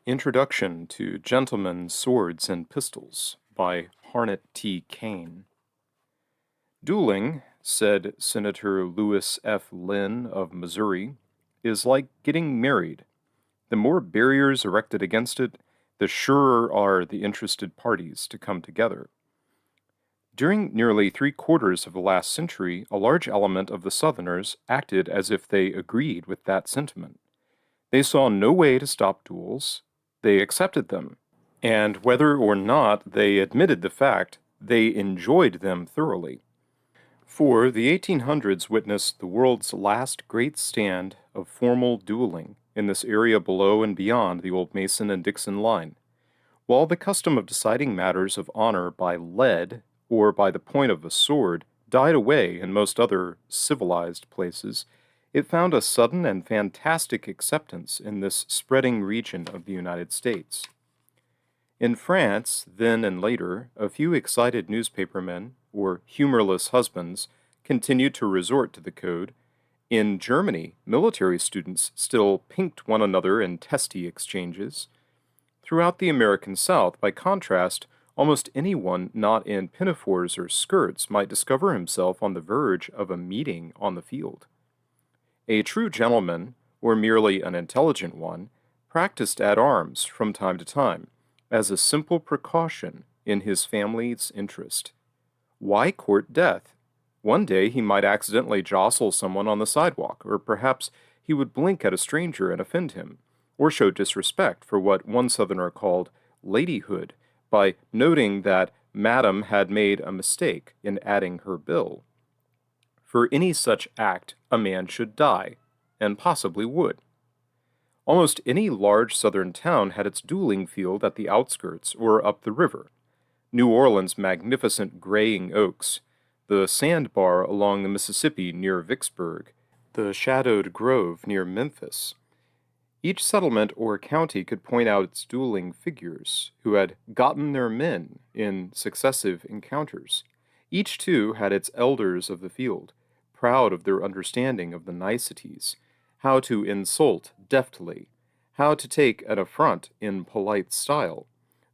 Introduction to Gentlemen's Swords and Pistols by Harnett T. Kane. Dueling, said Senator Lewis F. Lynn of Missouri, is like getting married. The more barriers erected against it, the surer are the interested parties to come together. During nearly three-quarters of the last century, a large element of the Southerners acted as if they agreed with that sentiment. They saw no way to stop duels. They accepted them. And whether or not they admitted the fact, they enjoyed them thoroughly. For the 1800s witnessed the world's last great stand of formal dueling in this area below and beyond the old Mason and Dixon line. While the custom of deciding matters of honor by lead or by the point of a sword died away in most other civilized places, it found a sudden and fantastic acceptance in this spreading region of the United States. In France, then and later, a few excited newspapermen, or humorless husbands, continued to resort to the code. In Germany, military students still pinked one another in testy exchanges. Throughout the American South, by contrast, almost anyone not in pinafores or skirts might discover himself on the verge of a meeting on the field. A true gentleman, or merely an intelligent one, practiced at arms from time to time, as a simple precaution in his family's interest. Why court death? One day he might accidentally jostle someone on the sidewalk, or perhaps he would blink at a stranger and offend him, or show disrespect for what one Southerner called ladyhood by noting that Madam had made a mistake in adding her bill. For any such act, a man should die, and possibly would. Almost any large Southern town had its dueling field at the outskirts or up the river. New Orleans' magnificent graying oaks, the sandbar along the Mississippi near Vicksburg, the shadowed grove near Memphis. Each settlement or county could point out its dueling figures, who had gotten their men in successive encounters. Each, too, had its elders of the field, proud of their understanding of the niceties, how to insult deftly, how to take an affront in polite style,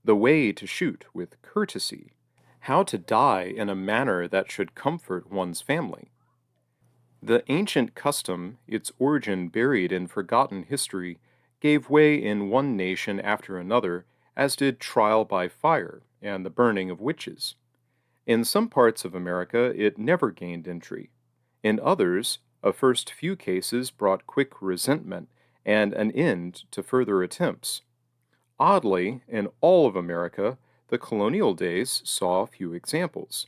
the way to shoot with courtesy, how to die in a manner that should comfort one's family. The ancient custom, its origin buried in forgotten history, gave way in one nation after another, as did trial by fire and the burning of witches. In some parts of America it never gained entry. In others, a first few cases brought quick resentment and an end to further attempts. Oddly, in all of America, the colonial days saw few examples.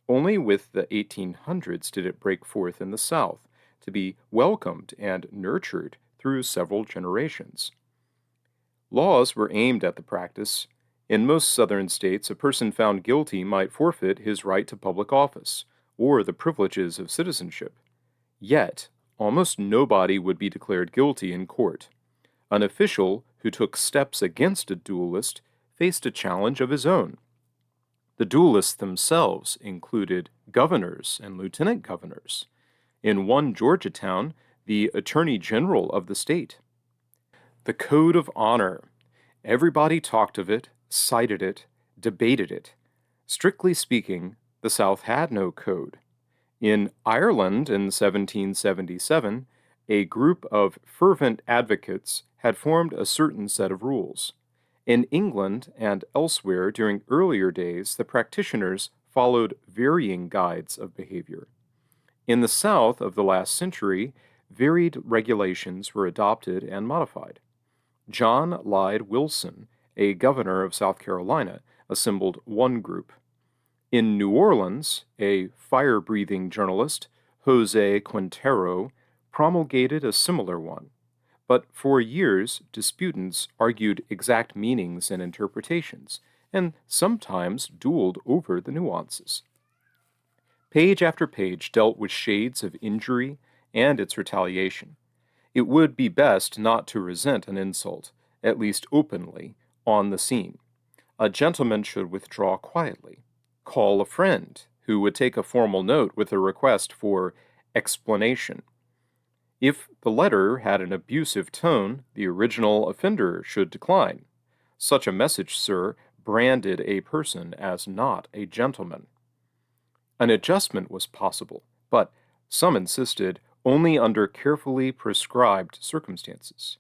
Only with the 1800s did it break forth in the South, to be welcomed and nurtured through several generations. Laws were aimed at the practice. In most Southern states, a person found guilty might forfeit his right to public office or the privileges of citizenship. Yet, almost nobody would be declared guilty in court. An official who took steps against a duelist faced a challenge of his own. The duelists themselves included governors and lieutenant governors. In one Georgia town, the attorney general of the state. The code of honor. Everybody talked of it, cited it, debated it. Strictly speaking, the South had no code. In Ireland in 1777, a group of fervent advocates had formed a certain set of rules. In England and elsewhere during earlier days, the practitioners followed varying guides of behavior. In the South of the last century, varied regulations were adopted and modified. John Lyde Wilson, a governor of South Carolina, assembled one group. In New Orleans, a fire-breathing journalist, Jose Quintero, promulgated a similar one. But for years, disputants argued exact meanings and interpretations, and sometimes dueled over the nuances. Page after page dealt with shades of injury and its retaliation. It would be best not to resent an insult, at least openly, on the scene. A gentleman should withdraw quietly. Call a friend, who would take a formal note with a request for explanation. If the letter had an abusive tone, the original offender should decline. Such a message, sir, branded a person as not a gentleman. An adjustment was possible, but some insisted only under carefully prescribed circumstances.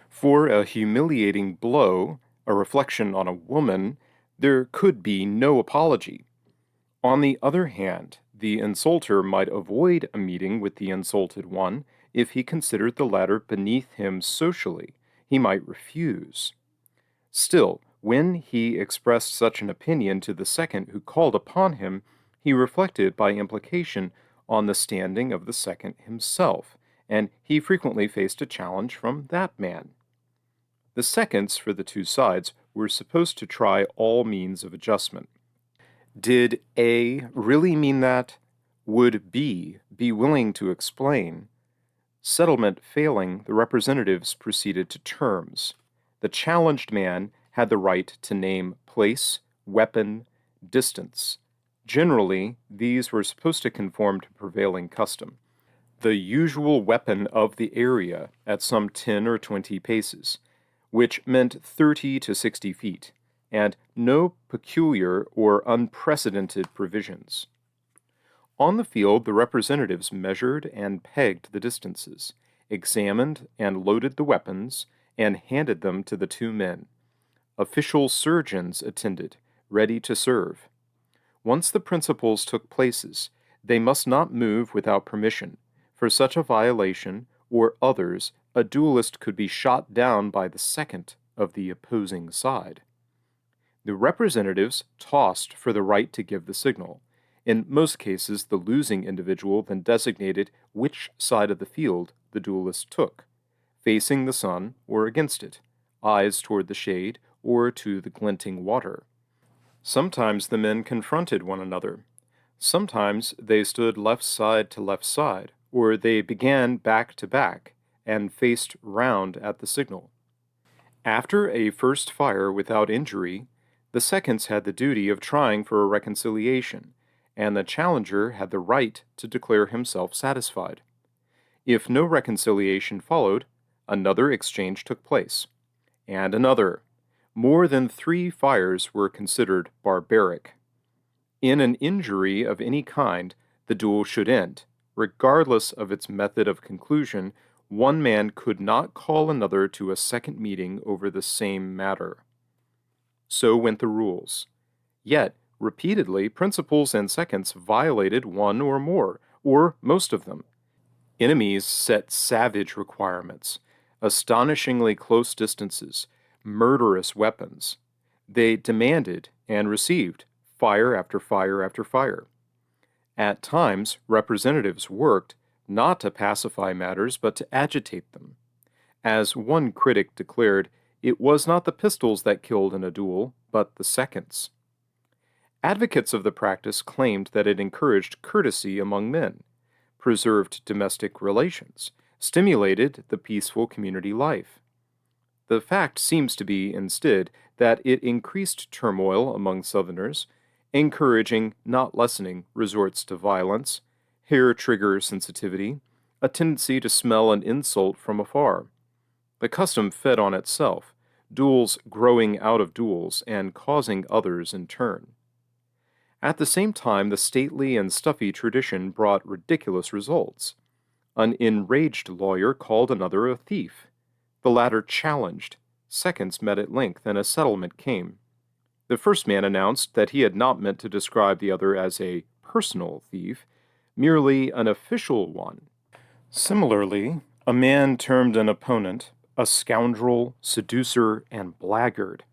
For a humiliating blow, a reflection on a woman, there could be no apology. On the other hand, the insulter might avoid a meeting with the insulted one if he considered the latter beneath him socially. He might refuse. Still, when he expressed such an opinion to the second who called upon him, he reflected by implication on the standing of the second himself, and he frequently faced a challenge from that man. The seconds for the two sides were supposed to try all means of adjustment. Did A really mean that? Would B be willing to explain? Settlement failing, the representatives proceeded to terms. The challenged man had the right to name place, weapon, distance. Generally, these were supposed to conform to prevailing custom. The usual weapon of the area at some 10 or 20 paces, which meant 30 to 60 feet, and no peculiar or unprecedented provisions. On the field, the representatives measured and pegged the distances, examined and loaded the weapons, and handed them to the two men. Official surgeons attended, ready to serve. Once the principals took places, they must not move without permission. For such a violation, or others, a duelist could be shot down by the second of the opposing side. The representatives tossed for the right to give the signal. In most cases, the losing individual then designated which side of the field the duelist took, facing the sun or against it, eyes toward the shade or to the glinting water. Sometimes the men confronted one another. Sometimes they stood left side to left side, or they began back to back and faced round at the signal. After a first fire without injury, the seconds had the duty of trying for a reconciliation, and the challenger had the right to declare himself satisfied. If no reconciliation followed, another exchange took place, and another. More than 3 fires were considered barbaric. In an injury of any kind, the duel should end. Regardless of its method of conclusion, one man could not call another to a second meeting over the same matter. So went the rules. Yet, repeatedly, principals and seconds violated one or more, or most of them. Enemies set savage requirements, astonishingly close distances, murderous weapons. They demanded and received fire after fire after fire. At times, representatives worked not to pacify matters but to agitate them. As one critic declared, it was not the pistols that killed in a duel, but the seconds. Advocates of the practice claimed that it encouraged courtesy among men, preserved domestic relations, stimulated the peaceful community life. The fact seems to be, instead, that it increased turmoil among Southerners, encouraging, not lessening, resorts to violence, hair trigger sensitivity, a tendency to smell an insult from afar. The custom fed on itself, duels growing out of duels and causing others in turn. At the same time, the stately and stuffy tradition brought ridiculous results. An enraged lawyer called another a thief. The latter challenged. Seconds met at length, and a settlement came. The first man announced that he had not meant to describe the other as a personal thief, merely an official one. Similarly, a man termed an opponent a scoundrel, seducer, and blackguard,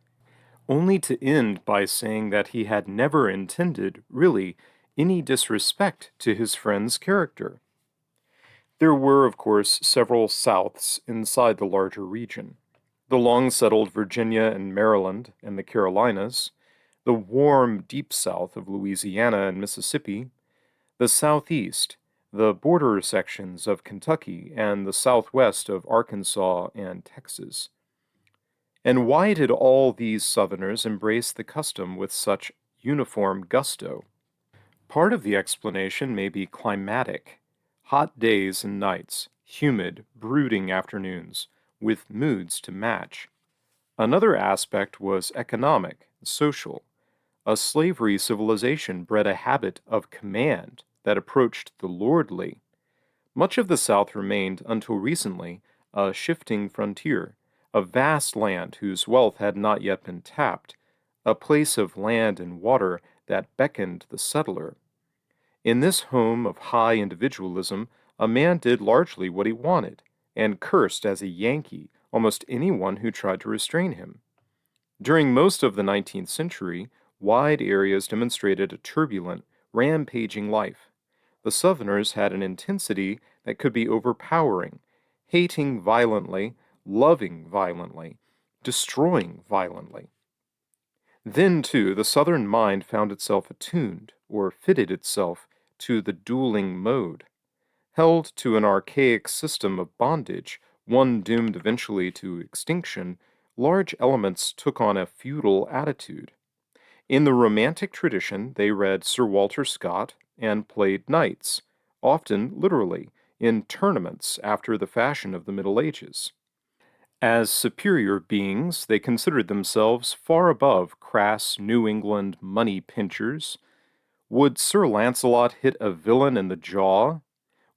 only to end by saying that he had never intended, really, any disrespect to his friend's character. There were, of course, several Souths inside the larger region. The long-settled Virginia and Maryland and the Carolinas, the warm, deep South of Louisiana and Mississippi, the Southeast, the border sections of Kentucky, and the Southwest of Arkansas and Texas. And why did all these Southerners embrace the custom with such uniform gusto? Part of the explanation may be climatic. Hot days and nights, humid, brooding afternoons, with moods to match. Another aspect was economic, social. A slavery civilization bred a habit of command that approached the lordly. Much of the South remained, until recently, a shifting frontier, a vast land whose wealth had not yet been tapped, a place of land and water that beckoned the settler. In this home of high individualism, a man did largely what he wanted, and cursed as a Yankee almost anyone who tried to restrain him. During most of the 19th century, wide areas demonstrated a turbulent, rampaging life. The Southerners had an intensity that could be overpowering, hating violently, loving violently, destroying violently. Then, too, the Southern mind found itself attuned, or fitted itself to the dueling mode. Held to an archaic system of bondage, one doomed eventually to extinction, large elements took on a feudal attitude. In the Romantic tradition, they read Sir Walter Scott and played knights, often literally, in tournaments after the fashion of the Middle Ages. As superior beings, they considered themselves far above crass New England money pinchers. Would Sir Lancelot hit a villain in the jaw?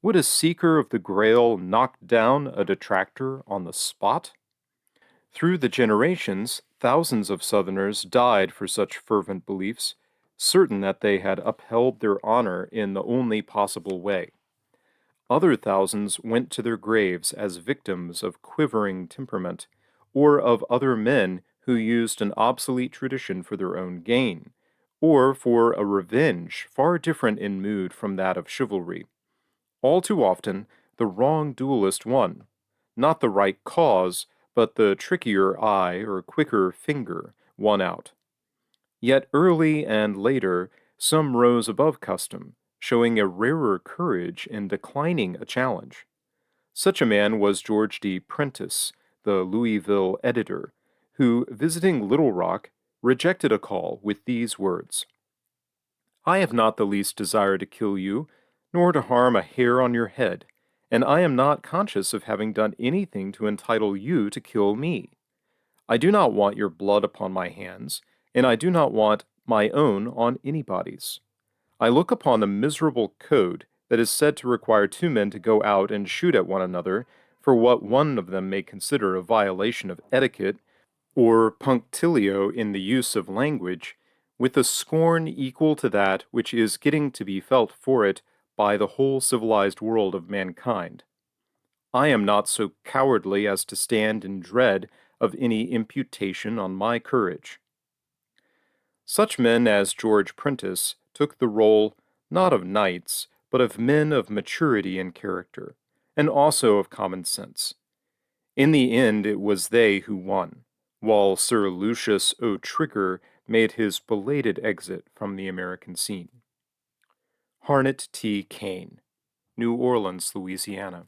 Would a seeker of the Grail knock down a detractor on the spot? Through the generations, thousands of Southerners died for such fervent beliefs, certain that they had upheld their honor in the only possible way. Other thousands went to their graves as victims of quivering temperament, or of other men who used an obsolete tradition for their own gain, or for a revenge far different in mood from that of chivalry. All too often, the wrong duelist won. Not the right cause, but the trickier eye or quicker finger won out. Yet early and later, some rose above custom, showing a rarer courage in declining a challenge. Such a man was George D. Prentice, the Louisville editor, who, visiting Little Rock, rejected a call with these words: I have not the least desire to kill you, nor to harm a hair on your head, and I am not conscious of having done anything to entitle you to kill me. I do not want your blood upon my hands, and I do not want my own on anybody's. I look upon the miserable code that is said to require two men to go out and shoot at one another for what one of them may consider a violation of etiquette or punctilio in the use of language, with a scorn equal to that which is getting to be felt for it by the whole civilized world of mankind. I am not so cowardly as to stand in dread of any imputation on my courage. Such men as George Prentice took the role not of knights, but of men of maturity and character, and also of common sense. In the end, it was they who won, while Sir Lucius O'Trigger made his belated exit from the American scene. Harnett T. Kane, New Orleans, Louisiana.